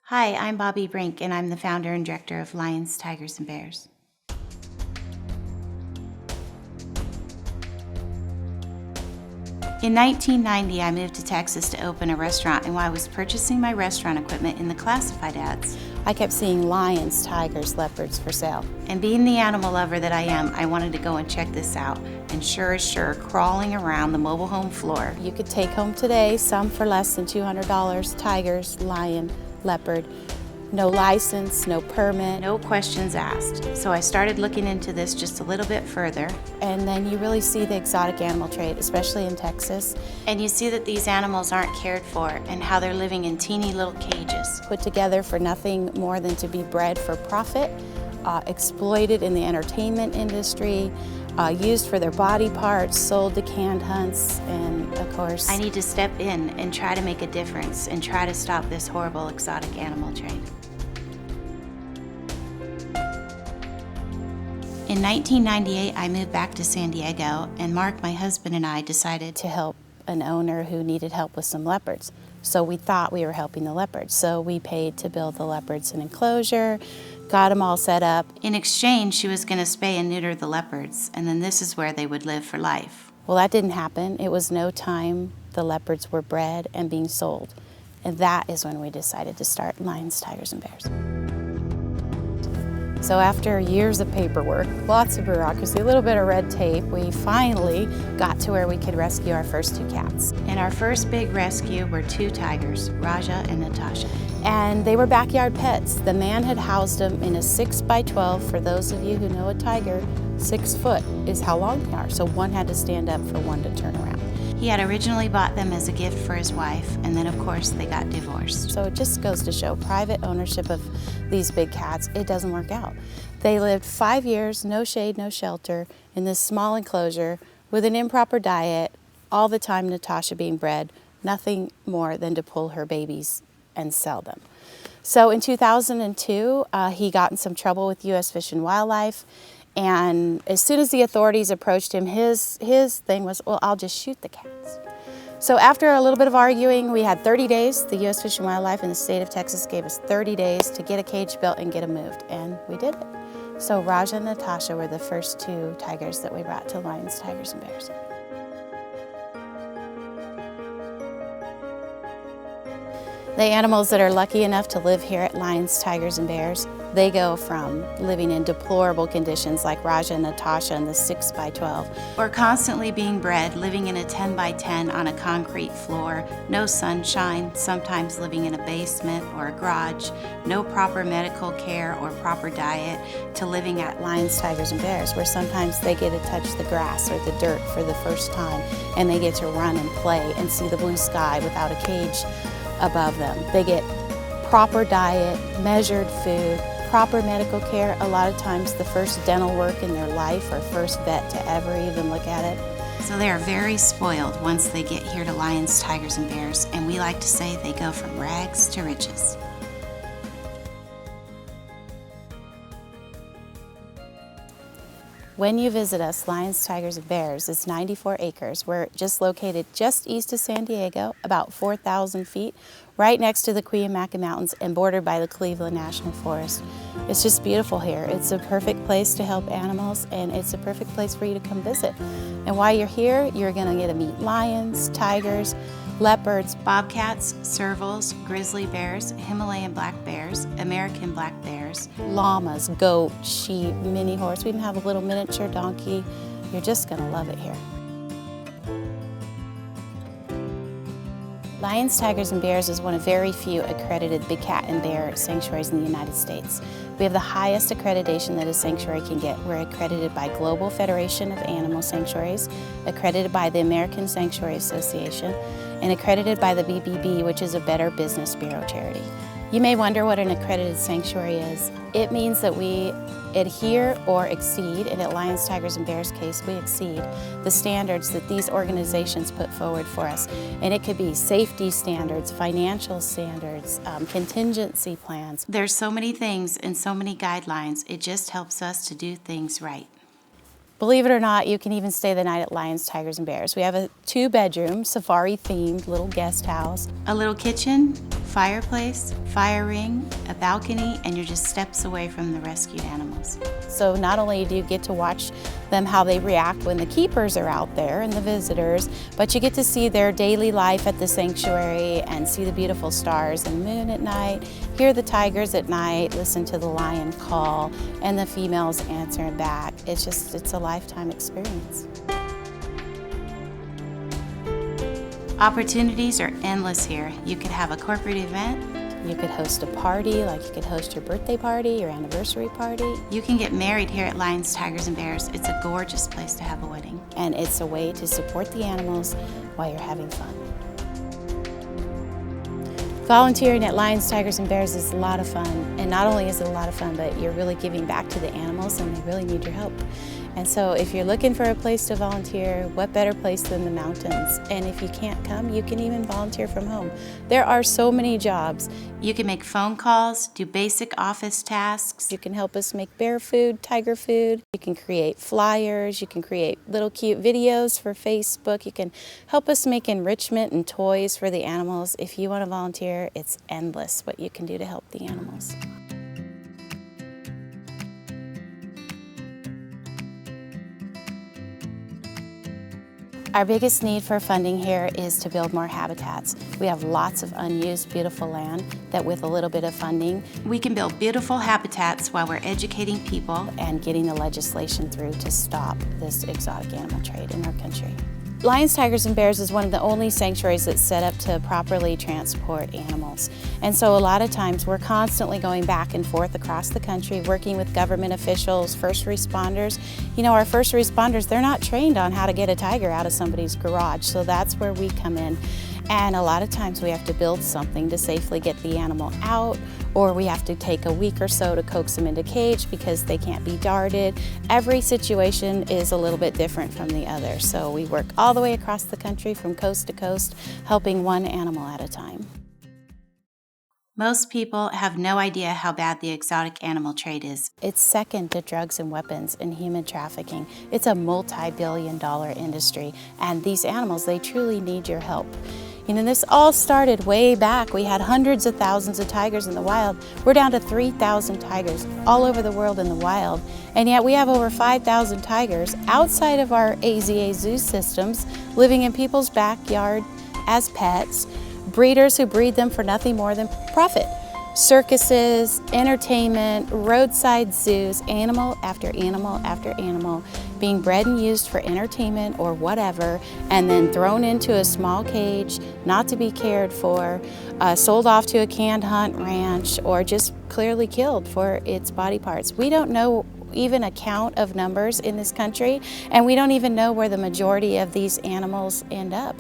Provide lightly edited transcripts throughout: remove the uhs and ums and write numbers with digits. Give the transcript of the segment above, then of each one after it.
Hi, I'm Bobby Brink, and I'm the founder and director of Lions, Tigers, and Bears. In 1990, I moved to Texas to open a restaurant, and while I was purchasing my restaurant equipment in the classified ads, I kept seeing lions, tigers, leopards for sale. And being the animal lover that I am, I wanted to go and check this out. And sure as sure, crawling around the mobile home floor, you could take home today, some for less than $200, tigers, lion, leopard. No license, no permit, no questions asked. So I started looking into this just a little bit further. And then you really see the exotic animal trade, especially in Texas. And you see that these animals aren't cared for and how they're living in teeny little cages, put together for nothing more than to be bred for profit, exploited in the entertainment industry, used for their body parts, sold to canned hunts, and of course, I need to step in and try to make a difference and try to stop this horrible exotic animal trade. In 1998, I moved back to San Diego, and Mark, my husband, and I decided to help an owner who needed help with some leopards. So we thought we were helping the leopards. So we paid to build the leopards an enclosure, got them all set up. In exchange, she was going to spay and neuter the leopards, and then this is where they would live for life. Well, that didn't happen. It was no time the leopards were bred and being sold. And that is when we decided to start Lions, Tigers, and Bears. So after years of paperwork, lots of bureaucracy, a little bit of red tape, we finally got to where we could rescue our first two cats. And our first big rescue were two tigers, Raja and Natasha. And they were backyard pets. The man had housed them in a 6x12. For those of you who know a tiger, 6 foot is how long they are. So one had to stand up for one to turn around. He had originally bought them as a gift for his wife, and then of course they got divorced. So it just goes to show private ownership of these big cats, it doesn't work out. They lived 5 years, no shade, no shelter, in this small enclosure with an improper diet, all the time Natasha being bred, nothing more than to pull her babies and sell them. So in 2002, he got in some trouble with U.S. Fish and Wildlife. And as soon as the authorities approached him, his thing was, well, I'll just shoot the cats. So after a little bit of arguing, we had 30 days. The U.S. Fish and Wildlife in the state of Texas gave us 30 days to get a cage built and get them moved, and we did it. So Raja and Natasha were the first two tigers that we brought to Lions, Tigers, and Bears. The animals that are lucky enough to live here at Lions, Tigers, and Bears, they go from living in deplorable conditions like Raja and Natasha in the 6x12, or constantly being bred, living in a 10x10 on a concrete floor, no sunshine, sometimes living in a basement or a garage, no proper medical care or proper diet, to living at Lions, Tigers, and Bears, where sometimes they get to touch the grass or the dirt for the first time, and they get to run and play and see the blue sky without a cage above them. They get proper diet, measured food, proper medical care, a lot of times the first dental work in their life or first vet to ever even look at it. So they are very spoiled once they get here to Lions, Tigers, and Bears, and we like to say they go from rags to riches. When you visit us, Lions, Tigers, and Bears is 94 acres. We're just located just east of San Diego, about 4,000 feet, right next to the Cuyamaca Mountains and bordered by the Cleveland National Forest. It's just beautiful here. It's a perfect place to help animals, and it's a perfect place for you to come visit. And while you're here, you're gonna get to meet lions, tigers, leopards, bobcats, servals, grizzly bears, Himalayan black bears, American black bears, llamas, goat, sheep, mini horse. We even have a little miniature donkey. You're just gonna love it here. Lions, Tigers, and Bears is one of very few accredited big cat and bear sanctuaries in the United States. We have the highest accreditation that a sanctuary can get. We're accredited by Global Federation of Animal Sanctuaries, accredited by the American Sanctuary Association, and accredited by the BBB, which is a Better Business Bureau charity. You may wonder what an accredited sanctuary is. It means that we adhere or exceed, and at Lions, Tigers, and Bears case, we exceed the standards that these organizations put forward for us. And it could be safety standards, financial standards, contingency plans. There's so many things and so many guidelines. It just helps us to do things right. Believe it or not, you can even stay the night at Lions, Tigers, and Bears. We have a 2-bedroom, safari-themed little guest house. A little kitchen, fireplace, fire ring, a balcony, and you're just steps away from the rescued animals. So not only do you get to watch them how they react when the keepers are out there and the visitors, but you get to see their daily life at the sanctuary and see the beautiful stars and moon at night, hear the tigers at night, listen to the lion call, and the females answering back. It's a lifetime experience. Opportunities are endless here. You could have a corporate event. You could host a party, like you could host your birthday party, your anniversary party. You can get married here at Lions, Tigers, and Bears. It's a gorgeous place to have a wedding. And it's a way to support the animals while you're having fun. Volunteering at Lions, Tigers, and Bears is a lot of fun. And not only is it a lot of fun, but you're really giving back to the animals and they really need your help. And so if you're looking for a place to volunteer, what better place than the mountains? And if you can't come, you can even volunteer from home. There are so many jobs. You can make phone calls, do basic office tasks. You can help us make bear food, tiger food. You can create flyers. You can create little cute videos for Facebook. You can help us make enrichment and toys for the animals. If you want to volunteer, it's endless what you can do to help the animals. Our biggest need for funding here is to build more habitats. We have lots of unused, beautiful land that with a little bit of funding, we can build beautiful habitats while we're educating people and getting the legislation through to stop this exotic animal trade in our country. Lions, Tigers, and Bears is one of the only sanctuaries that's set up to properly transport animals. And so a lot of times we're constantly going back and forth across the country, working with government officials, first responders. You know, our first responders, they're not trained on how to get a tiger out of somebody's garage, so that's where we come in. And a lot of times we have to build something to safely get the animal out, or we have to take a week or so to coax them into cage because they can't be darted. Every situation is a little bit different from the other. So we work all the way across the country from coast to coast, helping one animal at a time. Most people have no idea how bad the exotic animal trade is. It's second to drugs and weapons and human trafficking. It's a multi-billion-dollar industry, and these animals, they truly need your help. You know, this all started way back. We had hundreds of thousands of tigers in the wild. We're down to 3,000 tigers all over the world in the wild, and yet we have over 5,000 tigers outside of our AZA zoo systems living in people's backyard as pets. Breeders who breed them for nothing more than profit. Circuses, entertainment, roadside zoos, animal after animal after animal being bred and used for entertainment or whatever, and then thrown into a small cage, not to be cared for, sold off to a canned hunt ranch, or just clearly killed for its body parts. We don't know even a count of numbers in this country, and we don't even know where the majority of these animals end up.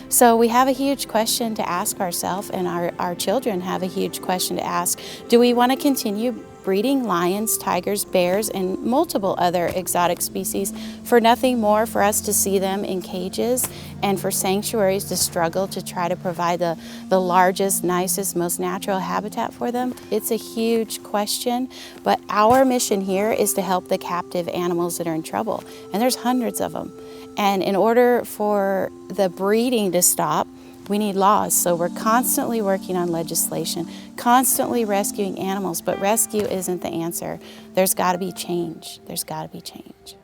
So we have a huge question to ask ourselves, and our children have a huge question to ask. Do we want to continue breeding lions, tigers, bears, and multiple other exotic species for nothing more for us to see them in cages and for sanctuaries to struggle to try to provide the largest, nicest, most natural habitat for them? It's a huge question, but our mission here is to help the captive animals that are in trouble, and there's hundreds of them. And in order for the breeding to stop, we need laws. So we're constantly working on legislation, constantly rescuing animals, but rescue isn't the answer. There's got to be change. There's got to be change.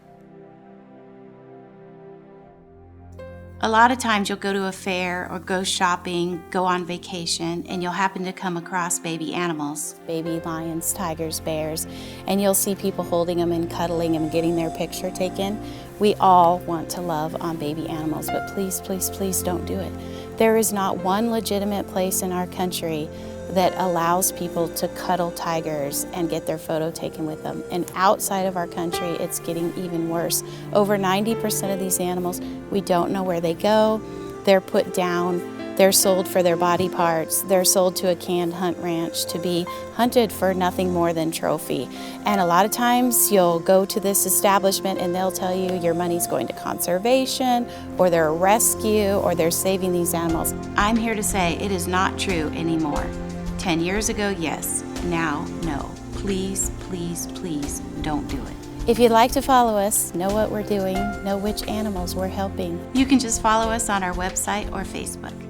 A lot of times you'll go to a fair or go shopping, go on vacation, and you'll happen to come across baby animals. Baby lions, tigers, bears, and you'll see people holding them and cuddling them and getting their picture taken. We all want to love on baby animals, but please, please, please don't do it. There is not one legitimate place in our country that allows people to cuddle tigers and get their photo taken with them. And outside of our country, it's getting even worse. Over 90% of these animals, we don't know where they go. They're put down. They're sold for their body parts. They're sold to a canned hunt ranch to be hunted for nothing more than trophy. And a lot of times you'll go to this establishment and they'll tell you your money's going to conservation, or they're a rescue, or they're saving these animals. I'm here to say it is not true anymore. 10 years ago, yes. Now, no. Please, please, please don't do it. If you'd like to follow us, know what we're doing, know which animals we're helping, you can just follow us on our website or Facebook.